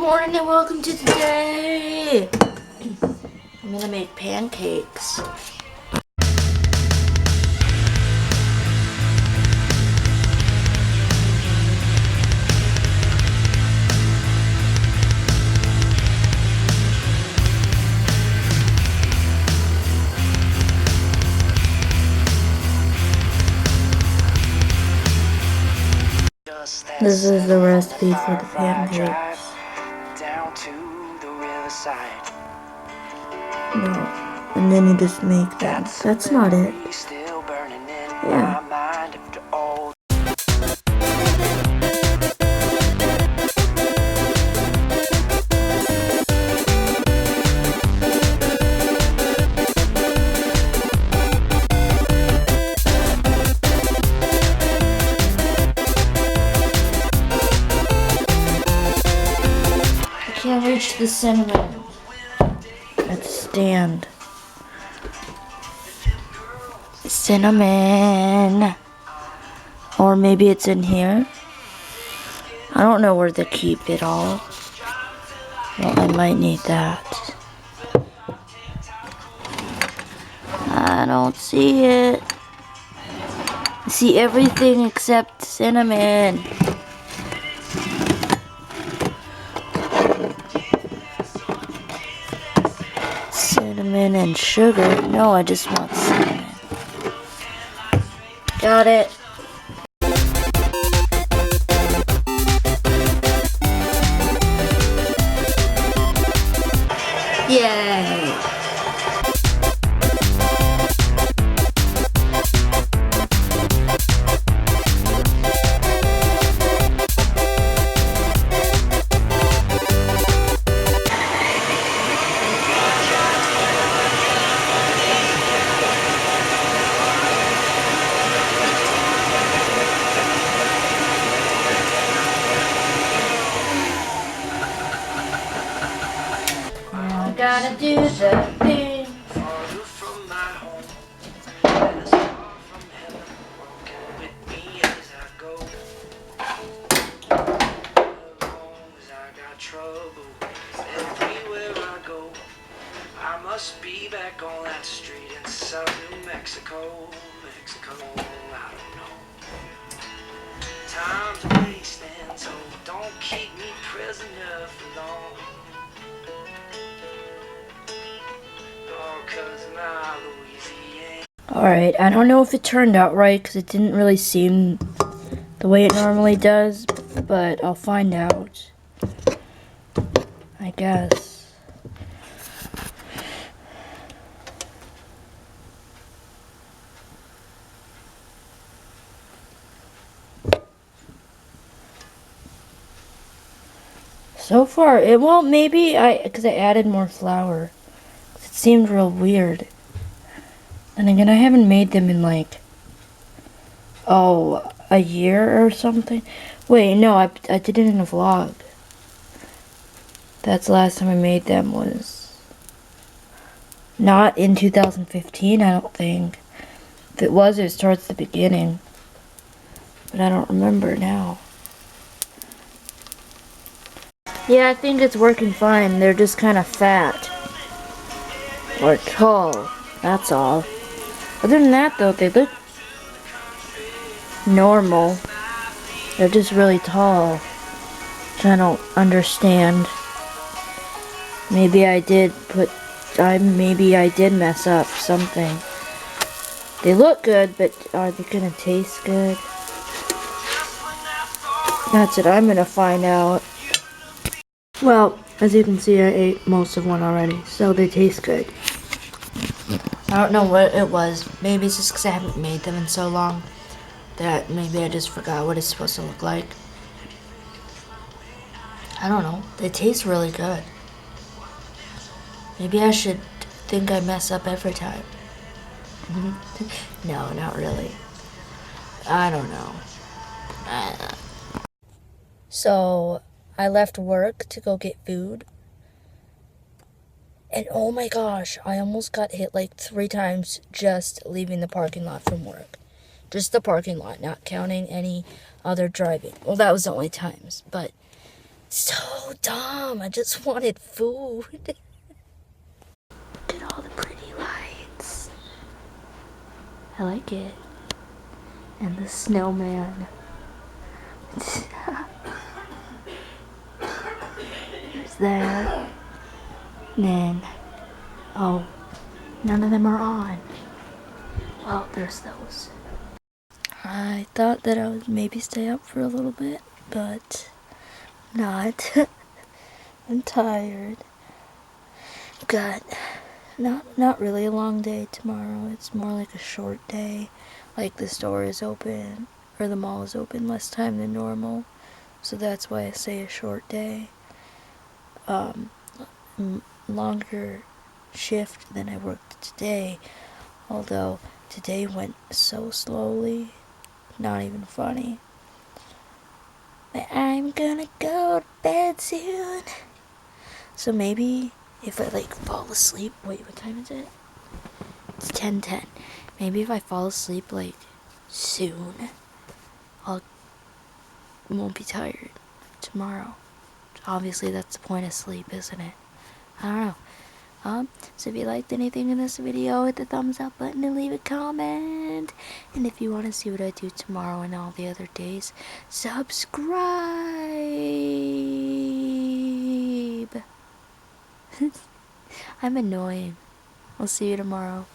morning and welcome to today. I'm gonna make pancakes. This is the recipe for the pancakes. Down to the riverside. No, and then you just make them. That's not it. Still burning in Yeah. my mind after all. Can't reach the cinnamon at the stand. Cinnamon. Or maybe it's in here. I don't know where to keep it all. Well, I might need that. I don't see it. I see everything except cinnamon. Cinnamon and sugar. No, I just want cinnamon. Got it. Yay. Gotta do the thing. Farther from my home, and as far from heaven, walking with me as I go. As long as I got trouble, everywhere I go, I must be back on that street in South New Mexico. I don't know. Time's wasting, so don't keep me prisoner for long. Alright, I don't know if it turned out right because it didn't really seem the way it normally does, but I'll find out, I guess. So far, maybe because I added more flour. It seemed real weird. And again, I haven't made them in like, a year or something. Wait, no, I did it in a vlog. That's the last time I made them was not in 2015, I don't think. If it was, it was towards the beginning. But I don't remember now. Yeah, I think it's working fine. They're just kind of fat. Or tall. That's all. Other than that, though, they look normal. They're just really tall. Which I don't understand. Maybe I did mess up something. They look good, but are they gonna taste good? That's what I'm gonna find out. Well, as you can see, I ate most of one already, so they taste good. I don't know what it was. Maybe it's just because I haven't made them in so long that maybe I just forgot what it's supposed to look like. I don't know. They taste really good. Maybe I should think I mess up every time. No, not really. I don't know. So, I left work to go get food. And oh my gosh, I almost got hit like 3 times just leaving the parking lot from work. Just the parking lot, not counting any other driving. Well, that was the only times, but So dumb. I just wanted food. Look at all the pretty lights. I like it. And the snowman. There's that. And then, oh, none of them are on. Well, there's those. I thought that I would maybe stay up for a little bit, but not. I'm tired. Got not really a long day tomorrow. It's more like a short day. Like the store is open, or the mall is open less time than normal. So that's why I say a short day. Longer shift than I worked today. Although today went so slowly. Not even funny. But I'm gonna go to bed soon. So maybe if I like fall asleep. Wait, what time is it? It's 10:10. Maybe if I fall asleep like soon, I won't be tired tomorrow. Obviously, that's the point of sleep, isn't it? I don't know. So if you liked anything in this video, hit the thumbs up button and leave a comment. And if you want to see what I do tomorrow and all the other days, subscribe. I'm annoying. I'll see you tomorrow.